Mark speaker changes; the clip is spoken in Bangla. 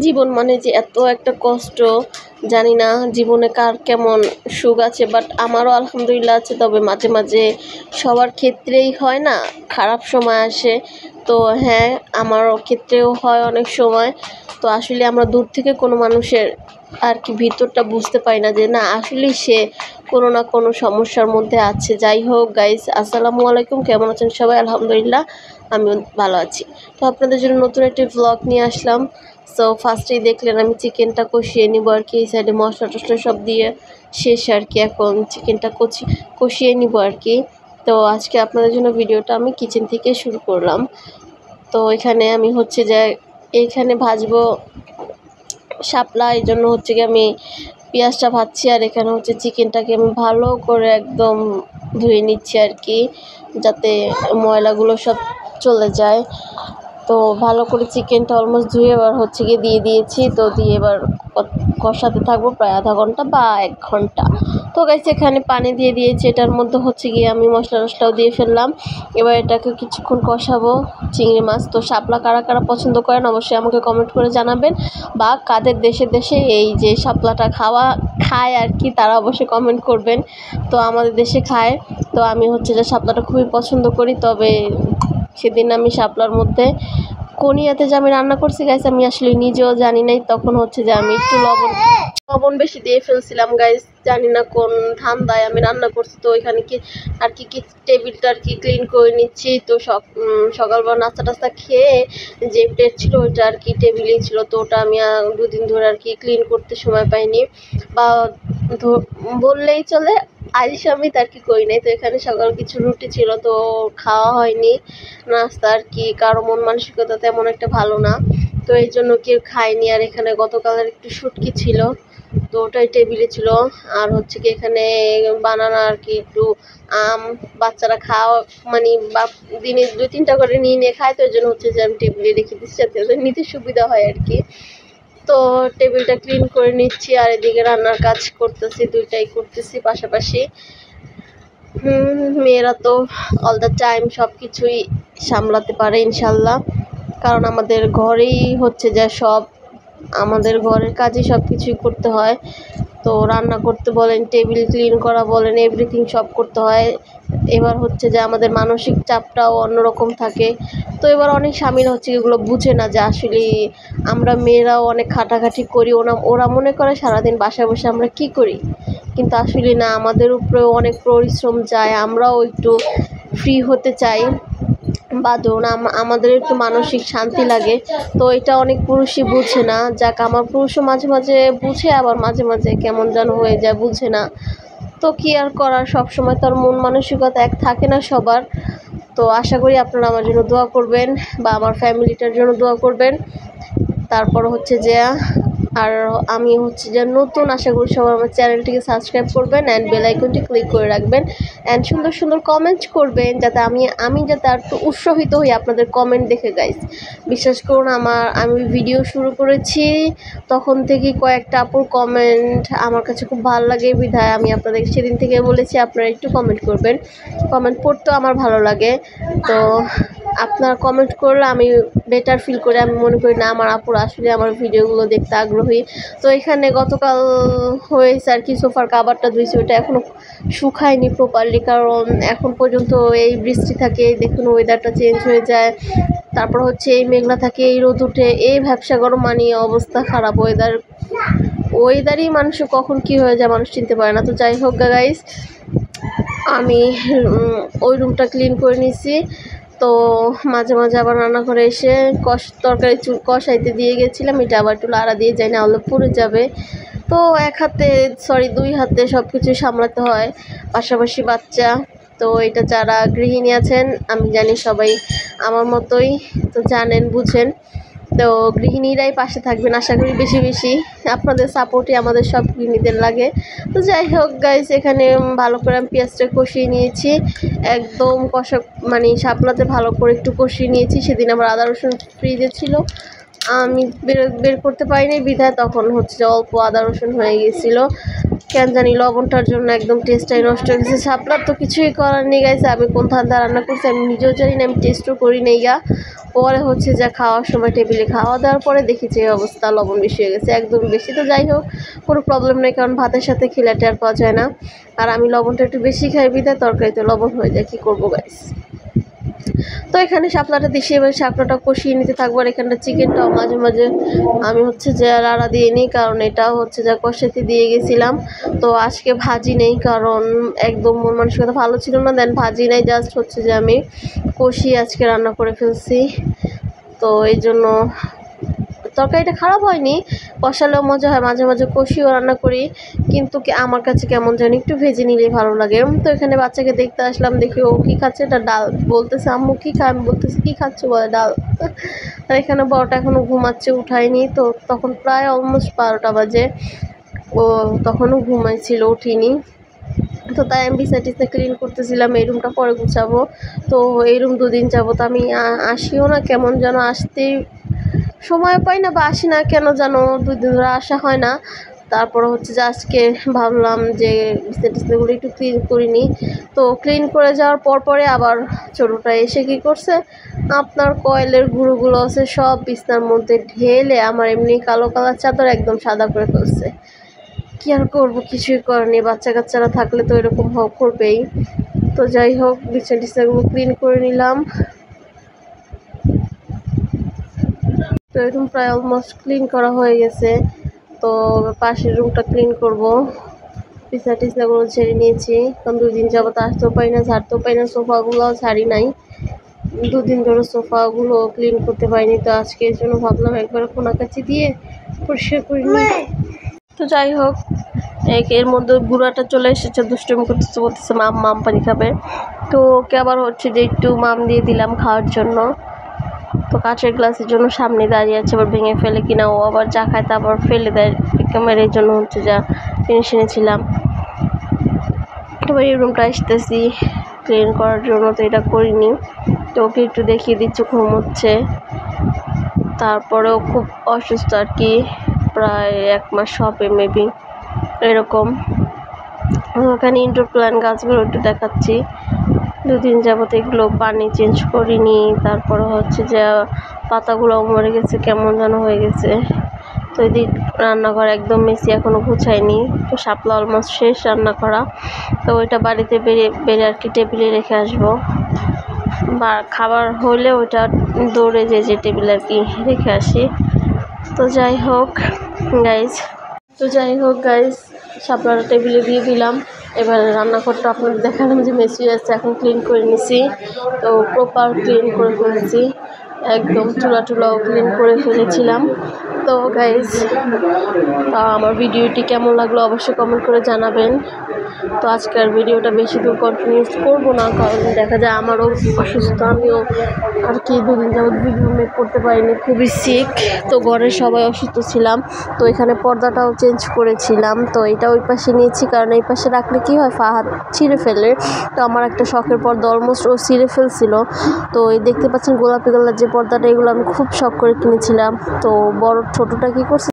Speaker 1: জীবন মানে যে এত একটা কষ্ট, জানি না জীবনে কার কেমন সুখ আছে, বাট আমারও আলহামদুলিল্লাহ আছে। তবে মাঝে মাঝে সবার ক্ষেত্রেই হয় না, খারাপ সময় আসে। তো হ্যাঁ, আমারও ক্ষেত্রেও হয় অনেক সময়। তো আসলে আমরা দূর থেকে কোনো মানুষের আর কি ভিতরটা বুঝতে পারি না, যে না আসলেই সে কোনো না কোনো সমস্যার মধ্যে আছে। যাই হোক গাইস, আসসালামু আলাইকুম, কেমন আছেন সবাই? আলহামদুলিল্লাহ আমিও ভালো আছি। তো আপনাদের জন্য নতুন একটি ভ্লগ নিয়ে আসলাম। সো ফার্স্টেই দেখলেন আমি চিকেনটা কষিয়ে নিব আর কি, এই সাইডে মশলা টশলা সব দিয়ে শেষ আর কি। এখন চিকেনটা কষিয়ে নিব আর কি। তো আজকে আপনাদের জন্য ভিডিওটা আমি কিচেন থেকে শুরু করলাম। তো এখানে আমি হচ্ছে যে এইখানে ভাজবো শাপলা, এই জন্য হচ্ছে কি আমি পেঁয়াজটা ভাজছি, আর এখানে হচ্ছে চিকেনটাকে আমি ভালো করে একদম ধুয়ে নিচ্ছি আর কি, যাতে ময়লাগুলো সব চলে যায়। তো ভালো করে চিকেনটা অলমোস্ট ধুয়ে এবার হচ্ছে গিয়ে দিয়ে দিয়েছি। তো দিয়ে এবার কষাতে থাকবো প্রায় আধা ঘন্টা বা 1 ঘন্টা। তো গাইস এখানে পানি দিয়ে দিয়েছি, এটার মধ্যে হচ্ছে গিয়ে আমি মশলা টশলাও দিয়ে ফেললাম। এবার এটাকে কিছুক্ষণ কষাবো। চিংড়ি মাছ তো শাপলা কারা কারা পছন্দ করেন অবশ্যই আমাকে কমেন্ট করে জানাবেন, বা কাদের দেশে দেশে এই যে শাপলাটা খায় আর কি, তারা অবশ্যই কমেন্ট করবেন। তো আমাদের দেশে খায়। তো আমি হচ্ছে যে শাপলাটা খুবই পছন্দ করি। তবে সেদিন আমি শাপলার মধ্যে কোনিয়াতে যে আমি রান্না করছি গাইস, আমি আসলে নিজেও জানি নাই। তখন হচ্ছে যে আমি একটু লবণ বেশি দিয়ে ফেলছিলাম গাইস, জানি না কোন ধান্দায় আমি রান্না করছি। তো ওইখানে কি আর কি টেবিলটা আর কি ক্লিন করে নিচ্ছি। তো সকালবেলা নাস্তা টাস্তা খেয়ে যে প্লেট ছিল ওইটা আর কি টেবিলেই ছিল। তো ওটা আমি 2 দিন ধরে আর কি ক্লিন করতে সময় পাইনি, বা বললেই চলে আলসামি আর কি করি নাই। তো এখানে সকাল কিছু রুটি ছিল, তো খাওয়া হয়নি নাস্তা আর কি, কারো মন মানসিকতা তেমন একটা ভালো না, তো এই জন্য কেউ খায়নি। আর এখানে গতকালের একটু শুটকি ছিল, তো ওটাই টেবিলে ছিল। আর হচ্ছে কি এখানে বানানা আর কি, একটু আম, বাচ্চারা খাওয়া মানে বা দিনে 2-3টা করে নিয়ে খায়। তো এই জন্য হচ্ছে যে আমি টেবিলে রেখে দিচ্ছি, যাতে ওদের নিতে সুবিধা হয় আর কি। তো টেবিলটা ক্লিন করে নিচ্ছি, আর এদিকে রান্নার কাজ করতেছি, দুইটাই করতেছি পাশাপাশি। মেয়েরা তো অল দ্য টাইম সব কিছুই সামলাতে পারে ইনশাল্লাহ, কারণ আমাদের ঘরেই হচ্ছে যে সব, আমাদের ঘরের কাজই সব কিছুই করতে হয়। তো রান্না করতে বলেন, টেবিল ক্লিন করা বলেন, এভরিথিং সব করতে হয়। এবার হচ্ছে যে আমাদের মানসিক চাপটাও অন্যরকম থাকে। তো এবার অনেক স্বামীরা হচ্ছে এগুলো বুঝে না, যে আসলে আমরা মেয়েরাও অনেক খাটাখাটি করি। ওরা মনে করে সারাদিন বাসায় বসে আমরা কি করি, কিন্তু আসলে না, আমাদের উপরেও অনেক পরিশ্রম যায়। আমরাও একটু ফ্রি হতে চাই, বা ধরুন আমাদের একটু মানসিক শান্তি লাগে। তো এটা অনেক পুরুষই বুঝে না। যাক, আমার পুরুষও মাঝে মাঝে বুঝে, আবার মাঝে মাঝে কেমন যেন হয়ে যায়, বুঝে না। তো কি আর করার, সব সময় তার মন মানসিকতা এক থাকে না সবার। তো আশা করি আপনারা আমার জন্য দোয়া করবেন, বা আমার ফ্যামিলিটার জন্য দোয়া করবেন। তারপর হচ্ছে যে আর আমি হচ্ছে যে নতুন, আশা করি সবাই আমার চ্যানেলটিকে সাবস্ক্রাইব করবেন অ্যান্ড বেল আইকনটি ক্লিক করে রাখবেন, অ্যান্ড সুন্দর সুন্দর কমেন্ট করবেন, যাতে আমি যাতে আর একটু উৎসাহিত হই আপনাদের কমেন্ট দেখে গাইস। বিশ্বাস করুন, আমি ভিডিও শুরু করেছি তখন থেকেই কয়েকটা আপুর কমেন্ট আমার কাছে খুব ভালো লাগে, বিধায় আমি আপনাদের সেদিন থেকে বলেছি আপনারা একটু কমেন্ট করবেন। কমেন্ট পড়তেও আমার ভালো লাগে। তো আপনার কমেন্ট করলে আমি বেটার ফিল করে, আমি মনে করি না আমার আপুরা আসলে আমার ভিডিওগুলো দেখতে আগ্রহী। তো এখানে গতকাল হয়েছে আর কি, সোফার কাভারটা ধুয়েছি, ওটা এখনও শুকায়নি প্রপারলি, কারণ এখন পর্যন্ত এই বৃষ্টি থাকে, দেখুন ওয়েদারটা চেঞ্জ হয়ে যায়। তারপর হচ্ছে এই মেঘলা থাকে, এই রোদ উঠে, এই ভ্যাপসা গরম, মানে অবস্থা খারাপ। ওয়েদারই মানুষের কখন কি হয়ে যায় মানুষ চিনতে পারে না। তো যাই হোক গাইস, আমি ওই রুমটা ক্লিন করে নিয়েছি। তো মাঝে মাঝে আবার রান্নাঘরে এসে তরকারি কষাইতে দিয়ে গেছিলাম, এটা আবার একটু লাড়া দিয়ে যাই, না হলে পুড়ে যাবে। তো 2 হাতে সব কিছু সামলাতে হয়, পাশাপাশি বাচ্চা। তো এটা যারা গৃহিণী আছেন, আমি জানি সবাই আমার মতোই, তো জানেন বুঝেন। তো গৃহিণীরাই পাশে থাকবেন আশা করি বেশি বেশি, আপনাদের সাপোর্টই আমাদের সব গৃহিণীদের লাগে। তো যাই হোক গাইস, এখানে ভালো করে আমি পেঁয়াজটা কষিয়ে নিয়েছি, একদম কষা, মানে শাপলাতে ভালো করে একটু কষিয়ে নিয়েছি। সেদিন আমার আদা রসুন ফ্রিজে ছিল, আমি বের করতে পারিনি, বিধায় তখন হচ্ছে অল্প আদা রসুন হয়ে গেছিলো। কেন জানি লবণটার জন্য একদম টেস্টটাই নষ্ট হয়ে গেছে। শাপলার তো কিছুই করার নেই গাইস, আমি কোন ধান্দা রান্না করছি আমি নিজেও জানি না, আমি টেস্টও করি নেই গা। পরে হচ্ছে যা খাওয়ার সময় টেবিলে খাওয়া দাওয়ার পরে দেখি যে অবস্থা, লবণ বেশি হয়ে গেছে, একদম বেশি। তো যাই হোক, কোনো প্রবলেম নেই, কারণ ভাতের সাথে খেলে টের পাওয়া যায় না। আর আমি লবণটা একটু বেশি খাই বিধায় তরকারিতে লবণ হয়ে যায়, কী করবো গাইস। তো এখানে শাপলাটা দিছি, এবার শাপলাটা কষিয়ে নিতে থাকবো। আর এখানটা চিকেনটাও মাঝে মাঝে আমি হচ্ছে যে রাড়া দিয়ে নিই, কারণ এটাও হচ্ছে যা কষাতে দিয়ে গেছিলাম। তো আজকে ভাজি নেই, কারণ একদম মন মানসিকতা ভালো ছিল না, দেন ভাজি নেই, জাস্ট হচ্ছে যে আমি কষিয়ে আজকে রান্না করে ফেলছি। তো এই জন্য তরকারিটা খারাপ হয়নি, কষালেও মজা হয়, মাঝে মাঝে কষিও রান্না করি, কিন্তু আমার কাছে কেমন জানি একটু ভেজে নিলেই ভালো লাগে। তো এখানে বাচ্চাকে দেখতে আসলাম, দেখি ও কী খাচ্ছে, এটা ডাল। বলতেছে আম্মু কী খায়, আমি বলতেছি কী খাচ্ছ, বলে ডাল। আর এখানে বড়টা এখনও ঘুমাচ্ছে, উঠায়নি। তো তখন প্রায় অলমোস্ট 12টা বাজে, ও তখনও ঘুমাইছিল, উঠিনি। তো তাই আমি বিছানা টিছনা ক্লিন করতেছিলাম, এই রুমটা পরে গুছাবো। তো এই রুম 2 দিন যাবত আমি আসিও না, কেমন যেন আসতেই সময় পাই না, বা আসি না কেন যেন, 2 দিন ধরে আসা হয় না। তারপরে হচ্ছে যে আজকে ভাবলাম যে বিছনা টিছনাগুলো একটু ক্লিন করে নিই। তো ক্লিন করে যাওয়ার পরে আবার ছোটোটা এসে কী করছে, আপনার কয়েলের গুঁড়োগুলো আছে সব বিছনার মধ্যে ঢেলে আমার এমনি কালো কালার চাদর একদম সাদা করে ফেলছে। কী আর করবো, কিছুই করার নেই, বাচ্চা কাচ্চারা থাকলে তো এরকম করবেই। তো যাই হোক, বিছনা টিছনাগুলো ক্লিন করে নিলাম। তো এই রুম প্রায় অলমোস্ট ক্লিন করা হয়ে গেছে। তো পাশের রুমটা ক্লিন করব। বিছনা টিছনাগুলো ঝেড়ে নিয়েছি, কারণ 2 দিন যাবত আসতেও পারি না, ঝাড়তেও পারি না, সোফাগুলোও ছাড়ি নাই। 2 দিন ধরে সোফাগুলো ক্লিন করতে পারিনি। তো আজকে এর জন্য ভাবলাম একবার কোনাকাচি দিয়ে পরিষ্কার করে নিই। তো যাই হোক, এর মধ্যে গুঁড়াটা চলে এসেছে, দুষ্টুমি করতেছে, বলতেছে মাম মাম পানি খাবে। তো ওকে আবার হচ্ছে যে একটু মাম দিয়ে দিলাম খাওয়ার জন্য। তো কাঁচের গ্লাসের জন্য সামনে দাঁড়িয়ে আছে, আবার ভেঙে ফেলে কিনা, ও আবার যা খায় তা আবার ফেলে দেয় ক্যামেরার, এই জন্য হচ্ছে যা জিনিস এনেছিলাম। এবার এই রুমটা আসতেছি ক্লিন করার জন্য, তো এটা করিনি। তো ওকে একটু দেখিয়ে দিচ্ছি, ঘুমোচ্ছে। তারপরেও খুব অসুস্থ আর কি, প্রায় 1 মাস হবে মেবি এরকম। ওখানে ইনডোর প্ল্যান্ট গাছগুলো একটু দেখাচ্ছি। 2 দিন যাবত এগুলো পানি চেঞ্জ করিনি। তারপরে হচ্ছে যে পাতাগুলো মরে গেছে, কেমন যেন হয়ে গেছে। তো এদিক রান্নাঘর একদম মেসি, এখনও গুছাইনি। তো শাপলা অলমোস্ট শেষ রান্না করা। তো ওইটা বাড়িতে বেড়ে আর কি টেবিলে রেখে আসবো, বা খাবার হলে ওইটা দৌড়ে যে টেবিলে আর কি রেখে আসি। তো যাই হোক গাইজ, শাপলাটা টেবিলে দিয়ে দিলাম। এবার রান্নাঘরটা আপনাদের দেখালাম যে মেসি আছে, এখন ক্লিন করে নিছি। তো প্রপার ক্লিন করে ফেলেছি, একদম চুলাও ক্লিন করে ফেলেছিলাম। তো গাইজ, আমার ভিডিওটি কেমন লাগলো অবশ্যই কমেন্ট করে জানাবেন। তো আজকের ভিডিওটা বেশি দূর কন্টিনিউস করবো না, কারণ দেখা যায় আমারও অসুস্থ, আমিও আর কি 2 দিন যাবত ভিডিও মেক করতে পারিনি, খুবই সিক। তো ঘরের সবাই অসুস্থ ছিলাম। তো এখানে পর্দাটাও চেঞ্জ করেছিলাম। তো এটা ওই পাশে নিয়েছি, কারণ এই পাশে রাখলে কি হয়, ফাহাদ ছিঁড়ে ফেলে। তো আমার একটা শখের পর্দা অলমোস্ট ও ছিঁড়ে ফেলছিল। তো এই দেখতে পাচ্ছেন গোলাপি কালার যে পর্দাটা, এগুলো আমি খুব শখ করে কিনেছিলাম। তো ছোটোটা কী করছে,